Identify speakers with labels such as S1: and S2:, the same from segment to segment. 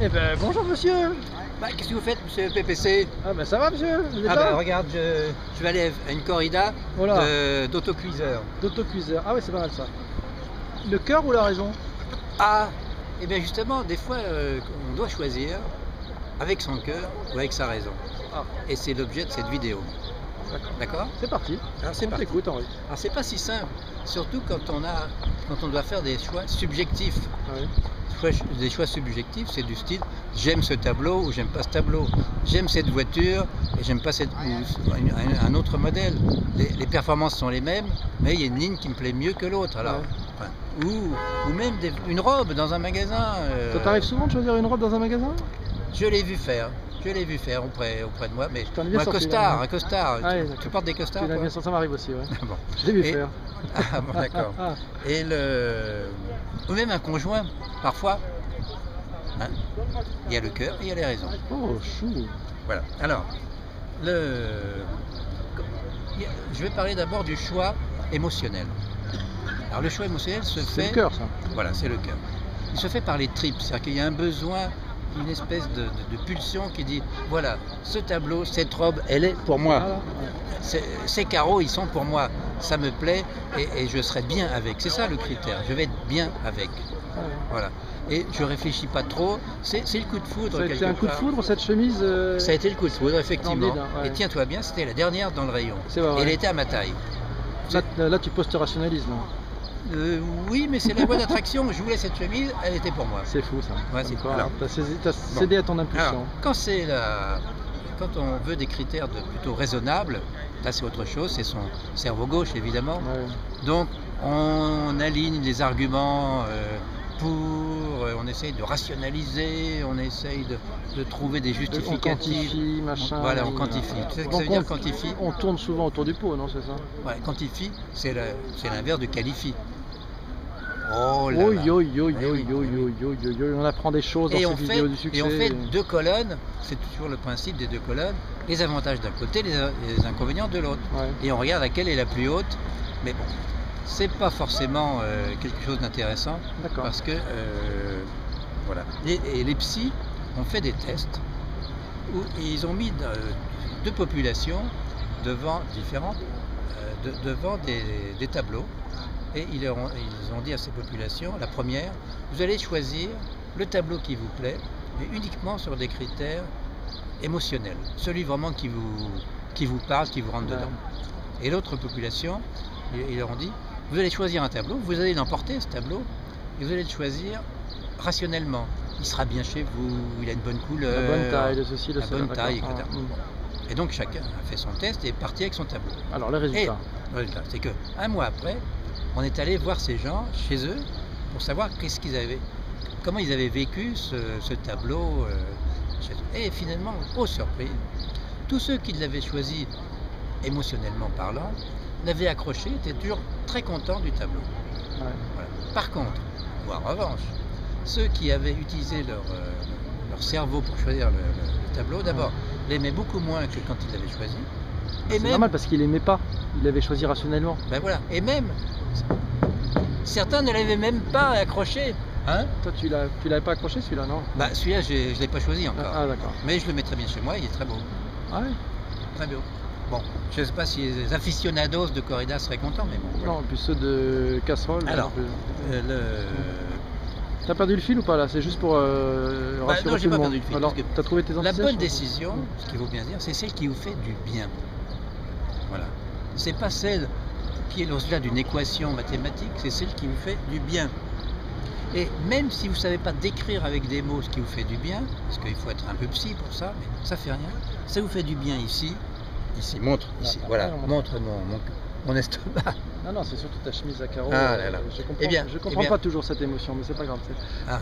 S1: Eh ben bonjour monsieur.
S2: Bah, qu'est-ce que vous faites, monsieur PPC?
S1: Ah ben ça va monsieur, vous êtes
S2: Ah
S1: là?
S2: bah regarde, je vais aller à une corrida
S1: Voilà.
S2: d'autocuiseur.
S1: D'autocuiseur. Ah ouais, c'est pas mal ça. Le cœur ou la raison?
S2: Ah, et bien justement, des fois, on doit choisir avec son cœur ou avec sa raison.
S1: Ah,
S2: Et c'est l'objet de cette vidéo.
S1: d'accord.
S2: D'accord?
S1: C'est parti.
S2: Alors c'est
S1: On
S2: parti.
S1: t'écoute Henri.
S2: Alors c'est pas si simple, surtout quand on doit faire des choix subjectifs.
S1: Ah oui.
S2: Des choix subjectifs, c'est du style j'aime ce tableau ou j'aime pas ce tableau, j'aime cette voiture et j'aime pas un autre modèle. Les performances sont les mêmes, mais il y a une ligne qui me plaît mieux que l'autre. Alors, enfin, ou même une robe dans un magasin.
S1: Ça t'arrive souvent de choisir une robe dans un magasin?
S2: Je l'ai vu faire. Auprès de moi, mais
S1: T'en es bien
S2: un
S1: sorti,
S2: costard,
S1: là.
S2: un costard.
S1: Ah,
S2: Tu portes des costards?
S1: Tu l'as
S2: Toi
S1: bien sorti, ça m'arrive aussi, ouais.
S2: Ah bon.
S1: Je l'ai vu
S2: Et-
S1: faire.
S2: Ah bon, d'accord. Et ou même un conjoint, parfois. Hein, il y a le cœur et il y a les raisons.
S1: Oh chou.
S2: Voilà. Alors, je vais parler d'abord du choix émotionnel. Alors, le choix émotionnel se
S1: C'est
S2: fait.
S1: le cœur ça.
S2: Voilà, c'est le cœur. Il se fait par les tripes, c'est-à-dire qu'il y a un besoin, une espèce de pulsion qui dit voilà, ce tableau, cette robe, elle est pour moi.
S1: Voilà.
S2: Ces carreaux, ils sont pour moi. Ça me plaît et je serai bien avec. C'est ça le critère. Je vais être bien avec.
S1: Ouais.
S2: Voilà. Et je réfléchis pas trop. C'est le coup de foudre.
S1: Ça a été
S2: quelque
S1: un coup de
S2: part.
S1: foudre cette chemise
S2: Ça a été le coup de foudre, effectivement.
S1: Splendide, hein, ouais.
S2: Et tiens-toi bien, c'était la dernière dans le rayon.
S1: C'est vrai,
S2: Et elle
S1: ouais.
S2: était à ma taille.
S1: Là tu post-rationalises là.
S2: Oui, mais c'est la loi d'attraction. Je voulais cette chemise, elle était pour moi.
S1: C'est fou ça.
S2: Ouais, c'est
S1: Encore,
S2: fou. Alors,
S1: t'as cédé à ton impulsion.
S2: Alors, quand on veut des critères plutôt raisonnables, là c'est autre chose, c'est son cerveau gauche évidemment.
S1: Ouais.
S2: Donc on aligne les arguments on essaye de rationaliser, on essaye de trouver des
S1: On
S2: justificatifs.
S1: quantifie, machin.
S2: Voilà, on quantifie. Tu sais ce que ça veut dire quantifie?
S1: On tourne souvent autour du pot, non, c'est ça?
S2: Ouais, quantifie, c'est l'inverse de qualifie. Oh là
S1: Oi,
S2: là.
S1: oi, oi,
S2: Eh
S1: oi,
S2: oui,
S1: oi,
S2: eh oui.
S1: oi, oi, oi. On apprend des choses dans
S2: Et
S1: ces
S2: on
S1: vidéos du succès.
S2: et on fait deux colonnes, c'est toujours le principe des deux colonnes, les avantages d'un côté, les inconvénients de l'autre.
S1: Ouais.
S2: Et on regarde laquelle est la plus haute, mais bon, c'est pas forcément quelque chose d'intéressant,
S1: D'accord.
S2: parce que, voilà. Et les psys ont fait des tests où ils ont mis deux populations différentes, devant des tableaux. Et ils ont dit à ces populations, la première, vous allez choisir le tableau qui vous plaît, mais uniquement sur des critères émotionnels, celui vraiment qui vous parle, qui vous rentre dedans. Et l'autre population, ils leur ont dit, vous allez choisir un tableau, vous allez l'emporter ce tableau, et vous allez le choisir rationnellement. Il sera bien chez vous, il a une bonne couleur,
S1: La bonne taille, de ceci, de
S2: la
S1: cela.
S2: bonne taille, etc.
S1: d'accord.
S2: Et donc chacun a fait son test et est parti avec son tableau.
S1: Alors, les résultats.
S2: Le résultat, c'est que un mois après, on est allé voir ces gens chez eux pour savoir comment ils avaient vécu ce tableau chez eux. Et finalement, aux surprises, tous ceux qui l'avaient choisi émotionnellement parlant, l'avaient accroché, étaient toujours très contents du tableau.
S1: Ouais.
S2: Voilà. Par contre, ou en revanche, ceux qui avaient utilisé leur cerveau pour choisir le tableau, d'abord, l'aimaient beaucoup moins que quand ils l'avaient choisi. Et
S1: C'est normal parce qu'il aimait pas. Il l'avait choisi rationnellement.
S2: Ben voilà. Et même, certains ne l'avaient même pas accroché. Hein?
S1: Toi, tu l'avais pas accroché celui-là, non?
S2: Bah celui-là, je ne l'ai pas choisi encore.
S1: Ah, d'accord.
S2: Mais je le mets très bien chez moi, il est très beau.
S1: Ah ouais?
S2: Très beau. Bon, je ne sais pas si les aficionados de corrida seraient contents, mais bon. Voilà.
S1: Non, puis ceux de casserole.
S2: Alors,
S1: T'as perdu le fil ou pas là? C'est juste pour rassurer
S2: non, j'ai
S1: tout
S2: pas
S1: le monde.
S2: perdu le fil,
S1: Alors,
S2: parce que
S1: t'as trouvé tes
S2: la
S1: antisèches
S2: bonne
S1: ou-
S2: décision, ce qu'il faut bien dire, c'est celle qui vous fait du bien. Voilà. C'est pas celle qui est le résultat d'une équation mathématique, c'est celle qui vous fait du bien. Et même si vous ne savez pas décrire avec des mots ce qui vous fait du bien, parce qu'il faut être un peu psy pour ça, mais ça fait rien, ça vous fait du bien ici, montre, ici, voilà, montre mon estomac.
S1: Non, c'est surtout ta chemise à carreaux.
S2: Ah là là.
S1: Je comprends,
S2: Eh bien,
S1: je comprends pas toujours cette émotion, mais c'est pas grave.
S2: Ah.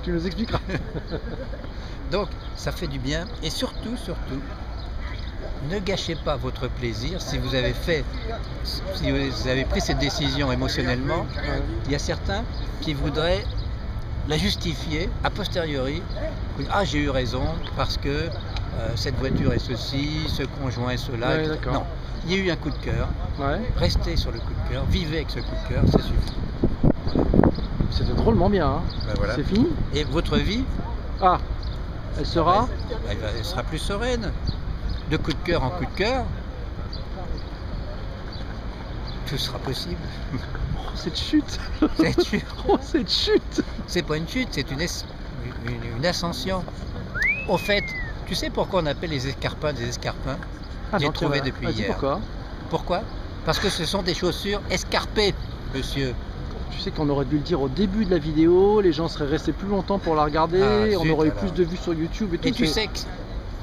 S1: Tu nous expliqueras.
S2: Donc, ça fait du bien, et surtout, ne gâchez pas votre plaisir si vous avez pris cette décision émotionnellement.
S1: Ouais.
S2: Il y a certains qui voudraient la justifier a posteriori. Ah, j'ai eu raison parce que cette voiture est ceci, ce conjoint est cela.
S1: Ouais,
S2: etc.
S1: d'accord.
S2: Non, il y a eu un coup de cœur.
S1: Ouais.
S2: Restez sur le coup de cœur, vivez avec ce coup de cœur, ça suffit.
S1: C'était drôlement bien. Hein.
S2: Ben voilà.
S1: C'est fini?
S2: Et votre vie
S1: Ah, elle sera
S2: Elle sera plus sereine. De coup de cœur en coup de cœur, tout sera possible.
S1: Oh, cette chute.
S2: Cette chute.
S1: Oh, cette chute.
S2: C'est pas une chute, c'est une ascension. Au fait, tu sais pourquoi on appelle les escarpins des escarpins?
S1: Ah,
S2: J'ai
S1: non,
S2: trouvé
S1: tiens,
S2: depuis
S1: vas-y,
S2: hier.
S1: Pourquoi?
S2: Pourquoi? Parce que ce sont des chaussures escarpées, monsieur.
S1: Tu sais qu'on aurait dû le dire au début de la vidéo, les gens seraient restés plus longtemps pour la regarder,
S2: Ah,
S1: on
S2: zut,
S1: aurait eu
S2: alors.
S1: plus de vues sur YouTube et tout.
S2: Et tu sais que,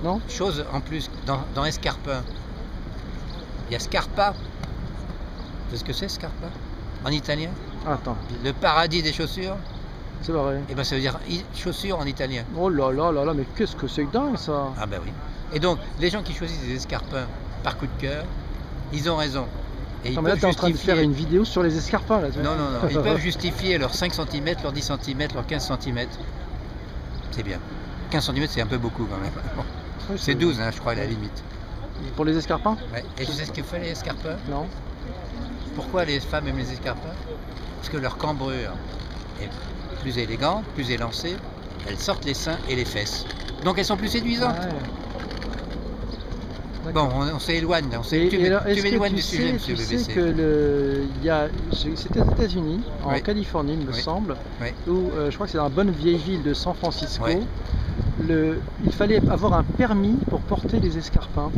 S1: Non?
S2: chose en plus, dans escarpin, il y a Scarpa. Tu sais ce que c'est Scarpa? En italien?
S1: Attends,
S2: Le paradis des chaussures?
S1: c'est vrai.
S2: Et ben ça veut dire chaussures en italien.
S1: Oh là là là là, mais qu'est-ce que c'est que dingue ça?
S2: Ah ben oui. Et donc, les gens qui choisissent des escarpins par coup de cœur, ils ont raison. Et ils
S1: Non, mais là
S2: peuvent
S1: t'es en train de faire
S2: justifier-
S1: une vidéo sur les escarpins là. tu vois.
S2: Non, non, non. Ils peuvent justifier leurs 5 cm, leurs 10 cm, leurs 15 cm. C'est bien. 15 cm, c'est un peu beaucoup quand même. Bon,
S1: Ouais,
S2: c'est 12, hein, je crois, à la limite.
S1: Pour les escarpins?
S2: Ouais. Et tu sais ce que fait les escarpins?
S1: Non.
S2: Pourquoi les femmes aiment les escarpins? Parce que leur cambrure est plus élégante, plus élancée. Elles sortent les seins et les fesses. Donc elles sont plus séduisantes.
S1: Ah ouais.
S2: Bon, on s'éloigne, là. Tu
S1: alors, est-ce que
S2: m'éloignes
S1: tu
S2: du sujet,
S1: sais,
S2: monsieur
S1: tu sais
S2: BBC.
S1: que c'était aux États-Unis, en
S2: Oui.
S1: Californie, il me
S2: Oui.
S1: semble,
S2: Oui.
S1: où je crois que c'est dans la bonne vieille ville de San Francisco.
S2: Oui.
S1: Il fallait avoir un permis pour porter les escarpins.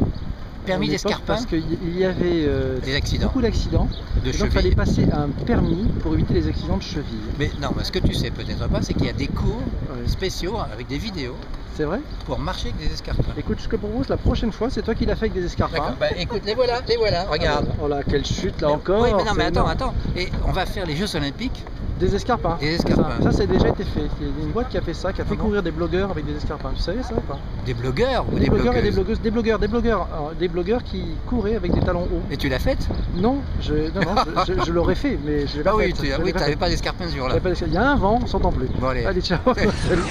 S2: Permis
S1: À l'époque,
S2: d'escarpin,
S1: parce qu'il y avait
S2: des accidents
S1: beaucoup d'accidents.
S2: de
S1: Et donc il fallait
S2: cheville.
S1: passer un permis pour éviter les accidents de cheville.
S2: Mais non, mais ce que tu sais peut-être pas, c'est qu'il y a des cours
S1: Ouais.
S2: spéciaux avec des vidéos
S1: C'est vrai?
S2: pour marcher avec des escarpins.
S1: Écoute, ce que je propose la prochaine fois, c'est toi qui l'as fait avec des escarpins.
S2: D'accord, bah écoute, les voilà, regarde.
S1: Oh là, quelle chute là encore.
S2: Oui, mais non, mais
S1: c'est
S2: attends,
S1: énorme.
S2: attends. Et on va faire les Jeux Olympiques.
S1: Des escarpins.
S2: Des escarpins.
S1: Ça, a déjà été fait. Il y a une boîte qui a fait ça, qui a fait
S2: Ah bon
S1: courir des blogueurs avec des escarpins. Tu savais ça ou pas?
S2: Des blogueurs ou
S1: Des blogueurs et des
S2: blogueuses?
S1: blogueuses. Des blogueurs qui couraient avec des talons hauts.
S2: Et tu l'as faite?
S1: Non, je l'aurais fait, mais je l'ai pas
S2: Ah oui,
S1: faite. Je l'ai
S2: oui,
S1: pas
S2: t'avais
S1: faite.
S2: pas d'escarpins ce jour-là.
S1: Il y a un vent, on s'entend plus.
S2: Bon allez.
S1: Allez, ciao. Salut.